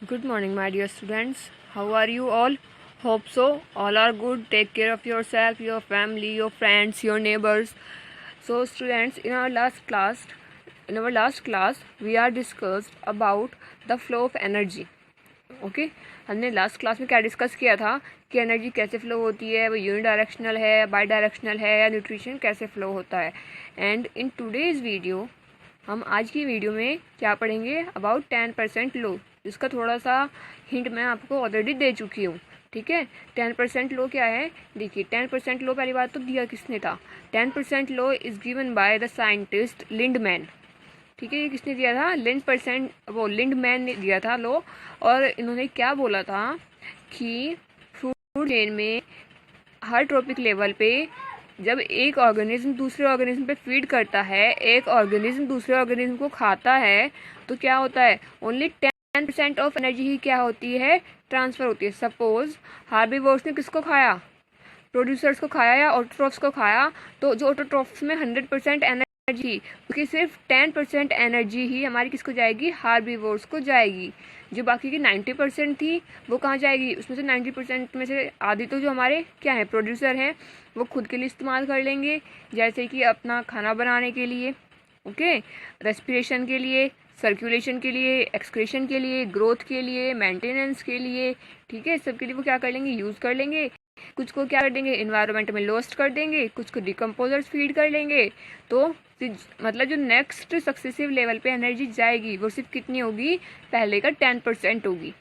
Good morning, my dear students. How are you all? Hope so. All are good. Take care of yourself, your family, your friends, your neighbors. So, students, in our last class, we are discussed about the flow of energy. Okay हमने last class में क्या discuss किया था कि energy कैसे flow होती है, वो यूनि डायरेक्शनल है, बाई डायरेक्शनल है, या न्यूट्रिशन कैसे फ्लो होता है. एंड इन टुडेज़ वीडियो हम आज की वीडियो में क्या पढ़ेंगे अबाउट 10% लो. इसका थोड़ा सा हिंट मैं आपको ऑलरेडी दे चुकी हूँ. ठीक है, 10% लो क्या है. देखिए 10% लो पहली बात तो दिया किसने था. 10% law is given by the scientist Lindeman. ठीक है, ये किसने दिया था. लिंडमैन ने दिया था लो. और इन्होंने क्या बोला था कि फूड चेन में हर ट्रॉपिक लेवल पे जब एक ऑर्गेनिज्म दूसरे ऑर्गेनिज्म पे फीड करता है, एक ऑर्गेनिज्म दूसरे ऑर्गेनिज्म को खाता है, तो क्या होता है ओनली 10% ऑफ एनर्जी ही क्या होती है ट्रांसफ़र होती है. सपोज हार्बीवोर्स ने किसको खाया, प्रोड्यूसर्स को खाया या ऑटोट्रॉफ्स को खाया. तो जो ऑटोट्रॉफ्स में 100% एनर्जी, उसकी सिर्फ 10% एनर्जी ही हमारी किसको जाएगी, हार्बीवोर्स को जाएगी. जो बाकी की 90% थी वो कहाँ जाएगी. उसमें से 90% में से आधी तो जो हमारे क्या है प्रोड्यूसर हैं वो खुद के लिए इस्तेमाल कर लेंगे, जैसे कि अपना खाना बनाने के लिए, ओके, रेस्पिरेशन के लिए, सर्कुलेशन के लिए, एक्सक्रीशन के लिए, ग्रोथ के लिए, मेंटेनेंस के लिए. ठीक है, सब के लिए वो क्या कर लेंगे, यूज़ कर लेंगे. कुछ को क्या कर देंगे, इन्वायरमेंट में लॉस्ट कर देंगे, कुछ को डिकम्पोजर्स फीड कर लेंगे. तो मतलब जो नेक्स्ट सक्सेसिव लेवल पे एनर्जी जाएगी वो सिर्फ कितनी होगी, पहले का 10% होगी.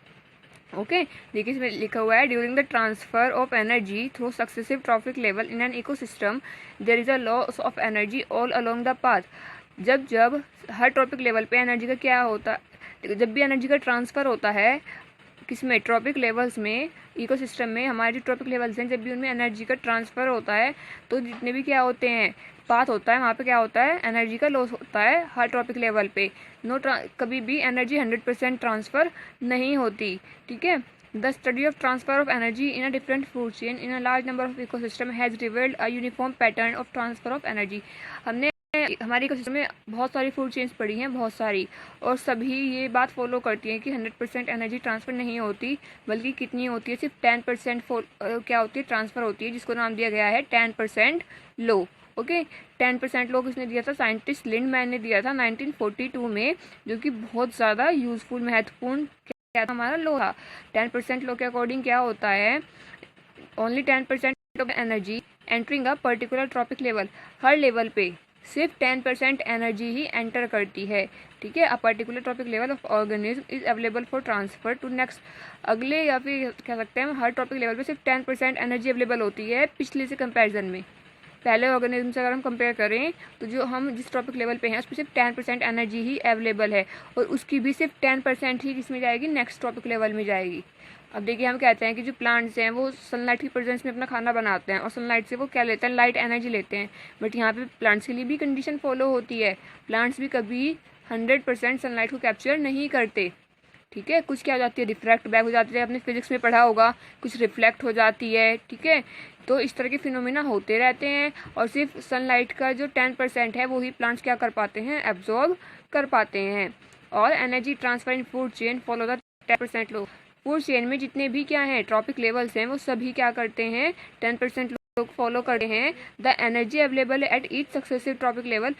ओके, देखिए इसमें लिखा हुआ है during the transfer of energy through successive trophic level in an ecosystem there is a loss of energy all along the path. जब हर ट्रॉपिक लेवल पे एनर्जी का क्या होता, जब भी एनर्जी का ट्रांसफ़र होता है किसमें, ट्रॉपिक लेवल्स में, इकोसिस्टम में, हमारे जो ट्रॉपिक लेवल्स हैं जब भी उनमें एनर्जी का ट्रांसफ़र होता है तो जितने भी क्या होते हैं पाथ होता है वहाँ पे क्या होता है, एनर्जी का लॉस होता है हर ट्रॉपिक लेवल पे. कभी भी एनर्जी 100% ट्रांसफ़र नहीं होती. ठीक है, the study of transfer of energy in a different food chain in a large number of ecosystem has revealed a uniform pattern of transfer of energy. हमने हमारी इकोसिस्टम में बहुत सारी फूड चेन्स पड़ी हैं, बहुत सारी, और सभी ये बात फॉलो करती हैं कि 100% एनर्जी ट्रांसफ़र नहीं होती, बल्कि कितनी होती है, सिर्फ 10% क्या होती है ट्रांसफ़र होती है, जिसको नाम दिया गया है 10% लो. ओके, 10% लो किसने दिया था, साइंटिस्ट लिंडमैन ने दिया था 1942 में, जो कि बहुत ज़्यादा यूज़फुल महत्वपूर्ण क्या था हमारा लो था. 10% लो के अकॉर्डिंग क्या होता है, only 10% of energy entering a particular trophic level. Her level पे सिर्फ 10% एनर्जी ही एंटर करती है. ठीक है, a particular trophic level of organism is available for transfer to next. अगले या फिर कह सकते हैं हर ट्रॉपिक लेवल पे सिर्फ 10% एनर्जी अवेलेबल होती है पिछले से कंपैरिजन में. पहले ऑर्गेनिज्म से अगर हम कंपेयर करें तो जो हम जिस ट्रॉपिक लेवल पे हैं उस पर सिर्फ 10% एनर्जी ही अवेलेबल है, और उसकी भी सिर्फ 10% ही किसमें जाएगी, नेक्स्ट ट्रॉपिक लेवल में जाएगी. अब देखिए हम कहते हैं कि जो प्लांट्स हैं वो सनलाइट की प्रेजेंस में अपना खाना बनाते हैं और सनलाइट से वो क्या लेते हैं, लाइट एनर्जी लेते हैं. बट यहाँ पे प्लांट्स के लिए भी कंडीशन फॉलो होती है. प्लांट्स भी कभी 100% सनलाइट को कैप्चर नहीं करते. ठीक है, कुछ क्या हो जाती है, रिफ्रैक्ट बैक हो जाती है, आपने फिजिक्स में पढ़ा होगा, कुछ रिफ्लेक्ट हो जाती है. ठीक है, तो इस तरह के फिनोमिना होते रहते हैं, और सिर्फ सनलाइट का जो 10% है वो ही प्लांट्स क्या कर पाते हैं, एब्जॉर्ब कर पाते हैं. और energy transfer in food chain follow the 10% low. Food chain में जितने भी क्या हैं ट्रॉपिक लेवल्स हैं वो सभी क्या करते हैं, 10% लोग फॉलो करते हैं. The energy available at each successive trophic level.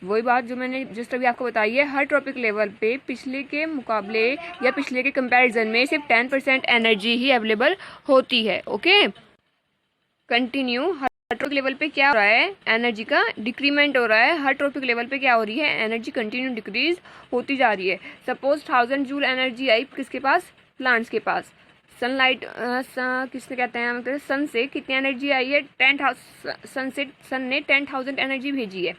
वही बात जो मैंने जस्ट अभी आपको बताई है, हर ट्रॉपिक लेवल पे पिछले के मुकाबले या पिछले के कंपैरिजन में सिर्फ 10% एनर्जी ही अवेलेबल होती है. Okay, continue. हर ट्रॉपिक लेवल पे क्या हो रहा है, एनर्जी का डिक्रीमेंट हो रहा है. हर ट्रॉपिक लेवल पे क्या हो रही है, एनर्जी कंटिन्यू डिक्रीज होती जा रही है. सपोज 1000 जूल एनर्जी आई किसके पास, प्लांट्स के पास. सनलाइट किसने कहते हैं, मतलब सन से कितनी एनर्जी आई है, 10,000. सन ने 10,000 एनर्जी भेजी है.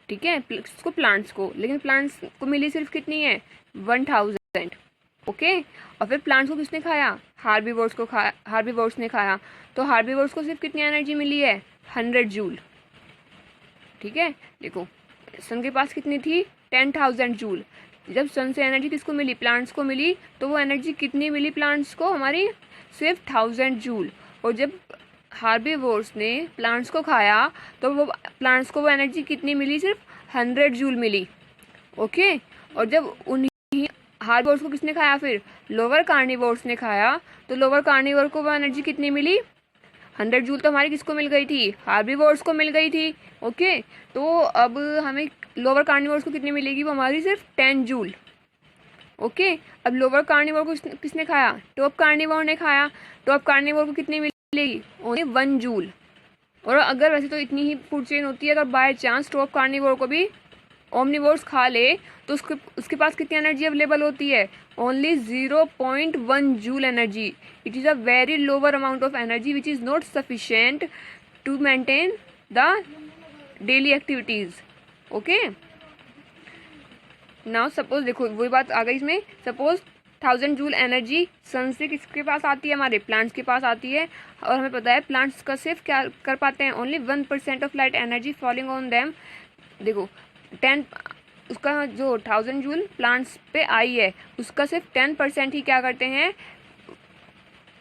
ठीक है, इसको प्लांट्स को, लेकिन प्लांट्स को मिली सिर्फ कितनी है, 1000. ओके, और फिर प्लांट्स को किसने खाया, हार्बीवोर्स को खाया, हार्बीवोर्स ने खाया. तो हार्बीवोर्स को सिर्फ कितनी एनर्जी मिली है, 100 जूल. ठीक है, देखो सन के पास कितनी थी, 10,000 जूल. जब सन से एनर्जी किसको मिली, प्लांट्स को मिली, तो वो एनर्जी कितनी मिली प्लांट्स को, हमारी सिर्फ 1000 जूल. और जब हार्बीवोर्स ने प्लांट्स को खाया तो वो प्लांट्स को वो एनर्जी कितनी मिली, सिर्फ 100 जूल मिली. ओके, और जब उन्हीं हार्बोर्स को किसने खाया, फिर लोअर कार्निवोर्स ने खाया। तो लोअर कार्निवोर को वो एनर्जी कितनी मिली, 100 जूल तो हमारी किसको मिल गई थी, हार्बीवोर्स को मिल गई थी। ओके, तो अब हमें लोअर कार्निवोर्स को कितनी मिलेगी, वो हमारी सिर्फ 10 जूल। ओके, अब लोअर कार्निवोर को किसने खाया, टॉप कार्निवोर ने खाया। टॉप कार्निवोर को कितनी मिलेगी, ओनली 1 जूल। और अगर वैसे तो इतनी ही फूड चेन होती है, तो बाय चांस टॉप कार्निवोर को भी ओमनिवोर्स खा ले तो उसके पास कितनी एनर्जी अवेलेबल होती है, only 0.1 joule energy. It is a very lower amount of energy which is not sufficient to maintain the daily activities. Okay, now suppose देखो वही बात आ गई इसमें, सपोज 1000 जूल एनर्जी सन से किसके पास आती है, हमारे प्लांट्स के पास आती है। और हमें पता है प्लांट्स का सिर्फ क्या कर पाते हैं, only 1% of light energy falling on them. देखो 10 उसका जो 1000 जूल प्लांट्स पे आई है, उसका सिर्फ 10% ही क्या करते हैं,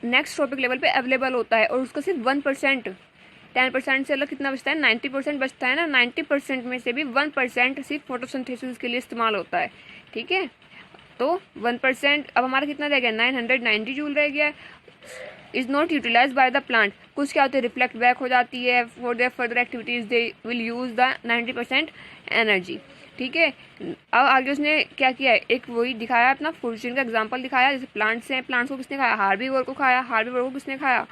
नेक्स्ट ट्रॉपिक लेवल पे अवेलेबल होता है। और उसका सिर्फ 1%, 10% से अलग कितना बचता है, 90% बचता है ना। 90% में से भी 1% सिर्फ फोटोसिंथेसिस के लिए इस्तेमाल होता है। ठीक है, तो 1% अब हमारा कितना रह गया, 990 जूल रह गया। Is not utilise by the plant. कुछ क्या होते हैं, रिफ्लेक्ट बैक हो जाती है, for their further activities they will use the 90% energy. ठीक है, अब आगे उसने क्या किया है, एक वही दिखाया अपना फूड चेन का एग्जांपल दिखाया। जैसे प्लांट्स हैं, प्लांट्स को किसने खाया, हार्बीवोर को खाया। हार्बीवोर को किसने खाया,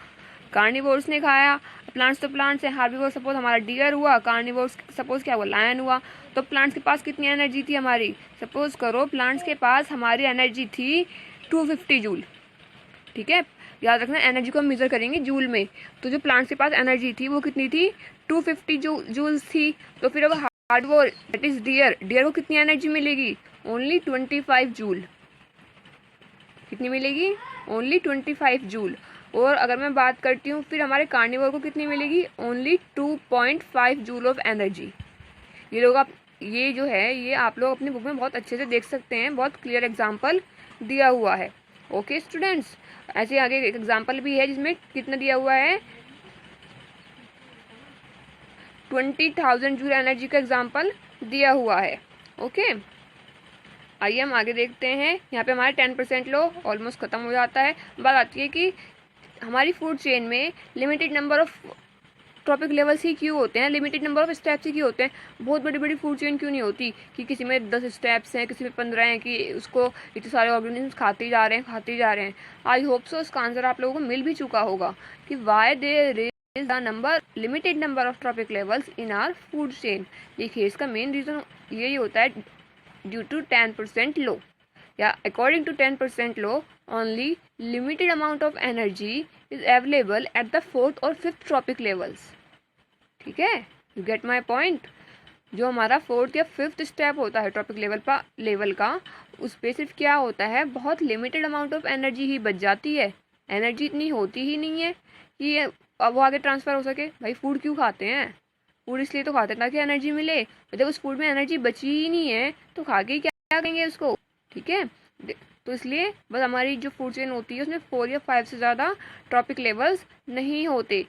कार्निवोर्स ने खाया। प्लांट्स तो प्लांट्स हैं, हार्बीवोर सपोज हमारा डियर हुआ, कार्निवोर्स सपोज क्या हुआ, लायन हुआ। तो प्लांट्स के पास कितनी एनर्जी थी हमारी, सपोज करो प्लांट्स के पास हमारी एनर्जी थी 250 जूल। ठीक है, याद रखना एनर्जी को हम मेजर करेंगे जूल में। तो जो प्लांट्स के पास एनर्जी थी वो कितनी थी, 250 जूल्स थी। तो फिर अब हार्डवोर दैट इज डियर, डियर को कितनी एनर्जी मिलेगी, ओनली 25 जूल। कितनी मिलेगी, ओनली 25 जूल। और अगर मैं बात करती हूँ फिर हमारे कार्निवोर को कितनी मिलेगी, ओनली 2.5 जूल ऑफ एनर्जी। ये लोग आप ये जो है ये आप लोग अपनी बुक में बहुत अच्छे से देख सकते हैं, बहुत क्लियर एग्जाम्पल दिया हुआ है। ओके स्टूडेंट्स, ऐसे आगे एक एग्जाम्पल भी है जिसमें कितना दिया हुआ है, 20,000 जूल एनर्जी का एग्जाम्पल दिया हुआ है। ओके, आइए हम आगे देखते हैं। यहाँ पे हमारे 10% लो ऑलमोस्ट खत्म हो जाता है। बात आती है कि हमारी फूड चेन में limited number of trophic levels ही क्यों होते हैं, लिमिटेड नंबर ऑफ स्टेप्स ही क्यों होते हैं। बहुत बड़ी बड़ी फूड चेन क्यों नहीं होती कि किसी में 10 स्टेप्स हैं, किसी में 15 हैं, कि उसको इतने सारे ऑर्गेनिजम्स खाते ही जा रहे हैं। आई होप सो इसका आंसर आप लोगों को मिल भी चुका होगा कि why there is the number limited number of trophic levels in our food chain. देखिए इसका मेन रीज़न यही होता है, ड्यू टू 10% लो या according to 10% law only limited amount of energy is available at the 4th और 5th trophic levels. ठीक है, you get my point. जो हमारा 4th या 5th स्टेप होता है ट्रॉपिक लेवल का, उस पर सिर्फ क्या होता है, बहुत लिमिटेड अमाउंट ऑफ एनर्जी ही बच जाती है। एनर्जी इतनी होती ही नहीं है कि अब वो आगे ट्रांसफ़र हो सके। भाई फूड क्यों खाते हैं, फूड इसलिए तो खाते हैं ताकि एनर्जी मिले। जब उस फूड में एनर्जी बची ही नहीं है तो खा के क्या करेंगे उसको। ठीक है, तो इसलिए बस हमारी जो फूड चेन होती है उसमें 4 या 5 से ज़्यादा ट्रॉपिक लेवल्स नहीं होते।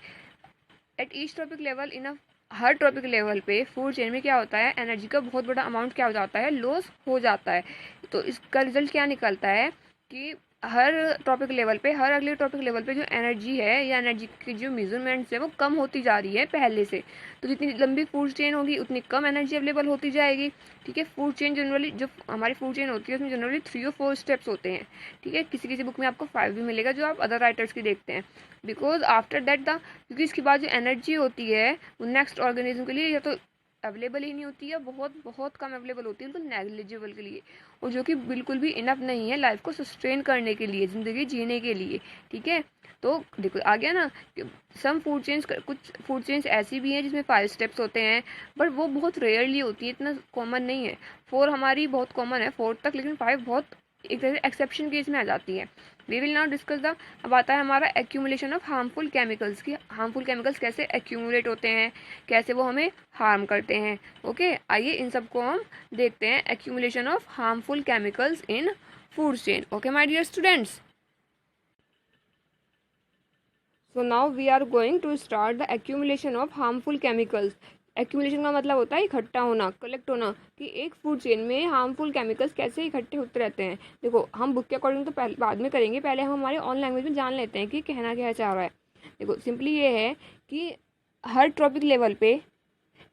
At each tropic level in her trophic level पे फूड चेन में क्या होता है, एनर्जी का बहुत बड़ा अमाउंट क्या हो जाता है, लॉस हो जाता है। तो इसका रिजल्ट क्या निकलता है कि हर ट्रॉपिक लेवल पे, हर अगले ट्रॉपिक लेवल पे जो एनर्जी है या एनर्जी की जो मेजरमेंट्स है वो कम होती जा रही है पहले से। तो जितनी लंबी फूड चेन होगी उतनी कम एनर्जी अवेलेबल होती जाएगी। ठीक है, फूड चेन जनरली जो हमारी फूड चेन होती है उसमें जनरली 3 और 4 स्टेप्स होते हैं। ठीक है, किसी किसी बुक में आपको 5 भी मिलेगा जो आप अदर राइटर्स की देखते हैं। बिकॉज आफ्टर दैट क्योंकि इसके बाद जो एनर्जी होती है वो नेक्स्ट ऑर्गेनिज्म के लिए या तो अवेलेबल ही नहीं होती है, बहुत बहुत कम अवेलेबल होती है, तो नेग्लिजिबल के लिए, और जो कि बिल्कुल भी इनफ नहीं है लाइफ को सस्टेन करने के लिए, ज़िंदगी जीने के लिए। ठीक है, तो देखो आ गया ना, सम फूड चेन्स, कुछ फूड चेन्स ऐसी भी हैं जिसमें 5 स्टेप्स होते हैं, बट वो बहुत रेयरली होती है, इतना कॉमन नहीं है। 4 हमारी बहुत कॉमन है, 4 तक, लेकिन 5 बहुत एक तरह से एक्सेप्शन केस में आ जाती है। We will now discuss the, अब आता है हमारा एक्यूमुलेशन ऑफ हार्मफुल केमिकल्स की। हार्मफुल केमिकल्स कैसे एक्यूमुलेट होते हैं, कैसे वो हमें हार्म करते हैं। ओके, आइए इन सब को हम देखते हैं, accumulation of harmful chemicals in food chain. Okay my dear students, so now we are going to start the accumulation of harmful chemicals accumulation का मतलब होता है इकट्ठा होना, कलेक्ट होना, कि एक फूड चेन में हार्मफुल केमिकल्स कैसे इकट्ठे होते रहते हैं। देखो हम बुक के अकॉर्डिंग तो पहले बाद में करेंगे, पहले हम हमारे ऑन लैंग्वेज में जान लेते हैं कि कहना क्या चाह रहा है। देखो सिंपली ये है कि हर ट्रॉपिक लेवल पे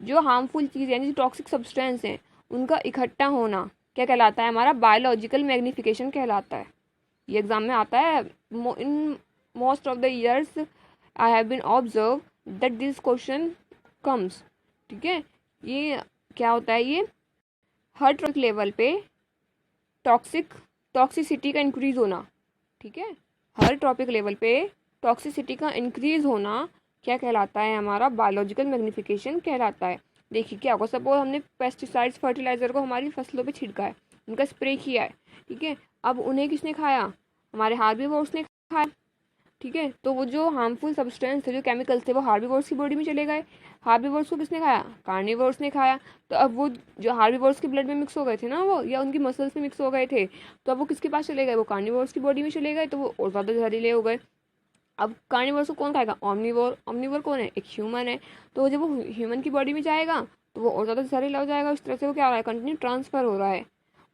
जो हार्मफुल चीज़ है, जो टॉक्सिक सब्सटेंस हैं, उनका इकट्ठा होना क्या कहलाता है, हमारा बायोलॉजिकल मैग्निफिकेशन कहलाता है। ये एग्जाम में आता है। In most of the years I have been observe that this question comes. ठीक है, ये क्या होता है, ये हर ट्रॉपिक लेवल पे टॉक्सिसिटी का इंक्रीज होना। ठीक है, हर ट्रॉपिक लेवल पे टॉक्सिसिटी का इंक्रीज होना क्या कहलाता है, हमारा बायोलॉजिकल मैग्निफिकेशन कहलाता है। देखिए क्या होगा, सपोज हमने पेस्टिसाइड्स फर्टिलाइजर को हमारी फसलों पे छिड़का है, उनका स्प्रे किया है। ठीक है, अब उन्हें किसने खाया, हमारे हार्बीवोर्स ने खाया। ठीक है, तो वो जो हार्मफुल सब्सटेंस थे, जो केमिकल्स थे, वो हार्बीवोर्स की बॉडी में चले गए। हार्बीवोर्स को किसने खाया, कार्निवोर्स ने खाया। तो अब वो जो हार्बीवोर्स के ब्लड में मिक्स हो गए थे ना वो, या उनकी मसल्स में मिक्स हो गए थे, तो अब वो किसके पास चले गए, वो कार्निवोर्स की बॉडी में चले गए, तो वो और ज़्यादा जहरीले हो गए। अब कार्निवोर्स को कौन खाएगा, ऑमनीवोर। ऑमनीवोर कौन है, एक ह्यूमन है। तो जब वो ह्यूमन की बॉडी में जाएगा तो वो और ज़्यादा जहरीला हो जाएगा। इस तरह से वो क्या हो रहा है, कंटिन्यू ट्रांसफर हो रहा है,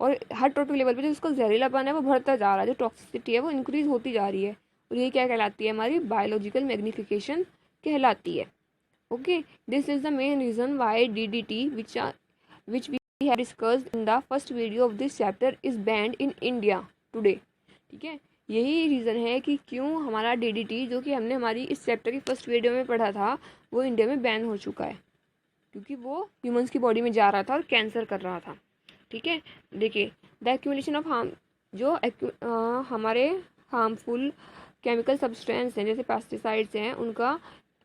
और हर ट्रॉपिक लेवल पे जो उसका जहरीलापन है वो बढ़ता जा रहा है, जो टॉक्सिसिटी है वो इंक्रीज होती जा रही है। और ये क्या कहलाती है, हमारी बायोलॉजिकल मैग्निफिकेशन कहलाती है। Okay, this is the main reason why DDT which we have discussed in the first video of this chapter is banned in India today। ठीक है, यही रीज़न है कि क्यों हमारा DDT, जो कि हमने हमारी इस चैप्टर की फर्स्ट वीडियो में पढ़ा था, वो इंडिया में बैन हो चुका है, क्योंकि वो ह्यूमंस की बॉडी में जा रहा था और कैंसर कर रहा था। ठीक है, देखिए द एक्यूमुलेशन ऑफ हमारे हार्मफुल केमिकल सब्सटेंस हैं, जैसे पेस्टिसाइड्स हैं, उनका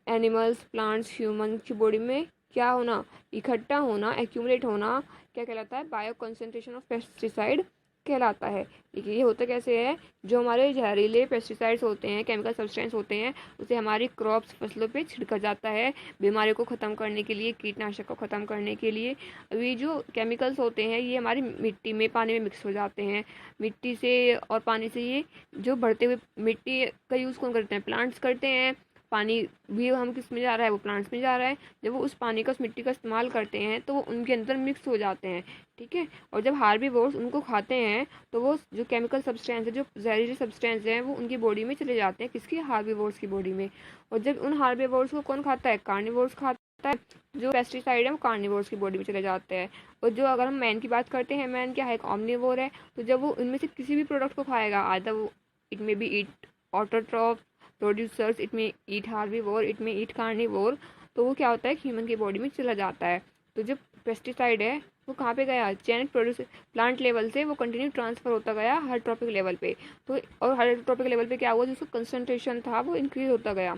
एनिमल्स, प्लांट्स, ह्यूमन की बॉडी में क्या होना, इकट्ठा होना, एक्यूमुलेट होना क्या कहलाता है, बायो कंसंट्रेशन ऑफ पेस्टिसाइड कहलाता है। देखिए ये होता कैसे है, जो हमारे जहरीले पेस्टिसाइड्स होते हैं, केमिकल सब्सटेंस होते हैं, उसे हमारी क्रॉप्स, फसलों पे छिड़का जाता है बीमारियों को ख़त्म करने के लिए, कीटनाशक को ख़त्म करने के लिए। ये जो केमिकल्स होते हैं ये हमारी मिट्टी में, पानी में मिक्स हो जाते हैं। मिट्टी से और पानी से, ये जो बढ़ते हुए मिट्टी का यूज़ कौन करते हैं, प्लांट्स करते हैं। पानी भी हम किस में जा रहा है, वो प्लांट्स में जा रहा है। जब वो उस पानी का, उस मिट्टी का इस्तेमाल करते हैं तो वो उनके अंदर मिक्स हो जाते हैं। ठीक है, और जब हार्बीवोर्स उनको खाते हैं तो वो जो केमिकल सब्सटेंस है, जो जहरीले सब्सटेंस हैं, वो उनकी बॉडी में चले जाते हैं, किसकी, हार्बीवोर्स की बॉडी में। और जब उन हार्बीवोर्स को कौन खाता है, कार्निवोर्स खाता है। जो पेस्टिसाइड है वो कार्निवोर्स की बॉडी में चले जाते हैं। और जो अगर हम मैन की बात करते हैं, मैन क्या है, एक ऑमनीवोर है। तो जब वो इनमें से किसी भी प्रोडक्ट को खाएगा, आधा वो it may be eat autotroph producers, it may eat herbivore, it may eat carnivore, तो वो क्या होता है, ह्यूमन की बॉडी में चला जाता है। तो जो पेस्टिसाइड है वो कहाँ पे गया, चैन प्रोड्यूस प्लांट लेवल से वो कंटिन्यू ट्रांसफर होता गया हर ट्रॉपिक लेवल पे। तो और हर ट्रॉपिक लेवल पे क्या हुआ, जिसका कंसंट्रेशन था वो इंक्रीज होता गया।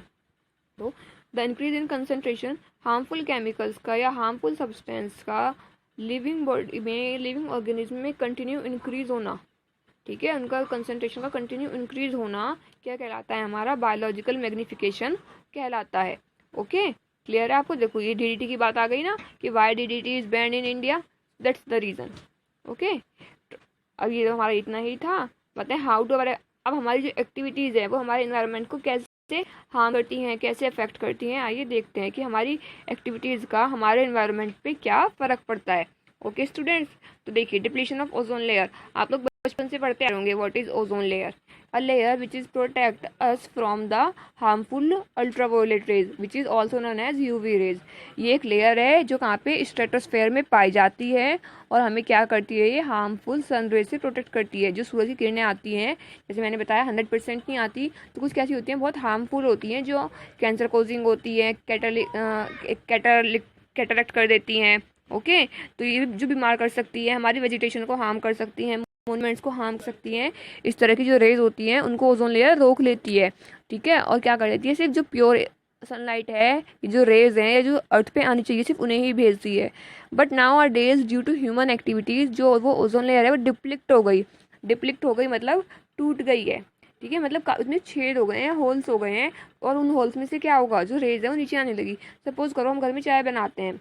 तो the increase in concentration harmful chemicals का या हार्मफुल सब्सटेंस का लिविंग बॉडी में, लिविंग ऑर्गेनिज्म में कंटिन्यू इंक्रीज होना। ठीक है, उनका कंसंट्रेशन का कंटिन्यू इंक्रीज होना क्या कहलाता है, हमारा बायोलॉजिकल मैग्निफिकेशन कहलाता है। ओके, क्लियर है आपको। देखो ये DDT की बात आ गई ना, कि why DDT is banned in India, that's the reason. Okay, अब ये तो हमारा इतना ही था। बताएं हाउ टू, अब हमारी जो एक्टिविटीज़ है वो हमारे इन्वायरमेंट को कैसे हार्म करती हैं, कैसे अफेक्ट करती हैं। आइए देखते हैं कि हमारी एक्टिविटीज़ का हमारे इन्वायरमेंट पे क्या फ़र्क पड़ता है। ओके स्टूडेंट्स, तो देखिए डिप्लीशन ऑफ ओजोन लेयर, आप लोग बचपन से पढ़ते आ रहे होंगे, what is ozone layer, a layer which is protect us from the harmful ultraviolet rays which is also known as UV rays. ये एक लेयर है जो कहाँ पे, स्ट्रेटोस्फेयर में पाई जाती है, और हमें क्या करती है, ये हार्मफुल सन रेज से प्रोटेक्ट करती है। जो सूरज की किरणें आती हैं, जैसे मैंने बताया 100% नहीं आती, तो कुछ कैसी होती हैं, बहुत हार्मफुल होती हैं, जो कैंसर कोजिंग होती है, कैटरेक्ट कर देती हैं। ओके, तो ये जो बीमार कर सकती है, हमारी वेजिटेशन को हार्म कर सकती हैं, मोन्यूमेंट्स को हार्म कर सकती हैं। इस तरह की जो रेज होती हैं उनको ओजोन लेयर रोक लेती है। ठीक है, और क्या कर लेती है, सिर्फ जो प्योर सनलाइट है, जो रेज हैं, या जो अर्थ पे आनी चाहिए, सिर्फ उन्हें ही भेजती है। But now are days due to human activities, जो वो ओजोन लेयर है वो डिप्लिक्ट हो गई। डिप्लिक्ट हो गई मतलब टूट गई है। ठीक है, मतलब उसमें छेद हो गए हैं, होल्स हो गए हैं, और उन होल्स में से क्या होगा, जो रेज है वो नीचे आने लगी। सपोज करो हम घर में चाय बनाते हैं,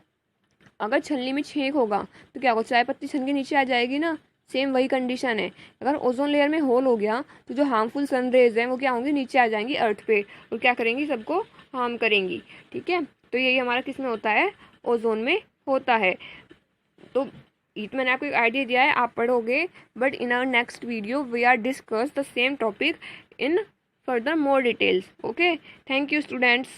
अगर छलनी में छेद होगा तो क्या होगा, चाय पत्ती छन के नीचे आ जाएगी ना। सेम वही कंडीशन है, अगर ओजोन लेयर में होल हो गया तो जो हार्मफुल सन रेज हैं वो क्या होंगी, नीचे आ जाएंगी अर्थ पे, और क्या करेंगी, सबको हार्म करेंगी। ठीक है, तो यही हमारा किस में होता है, ओजोन में होता है। तो ये तो मैंने आपको एक आइडिया दिया है, आप पढ़ोगे, but in our next video we are discuss the same topic in further more details. Okay, thank you students.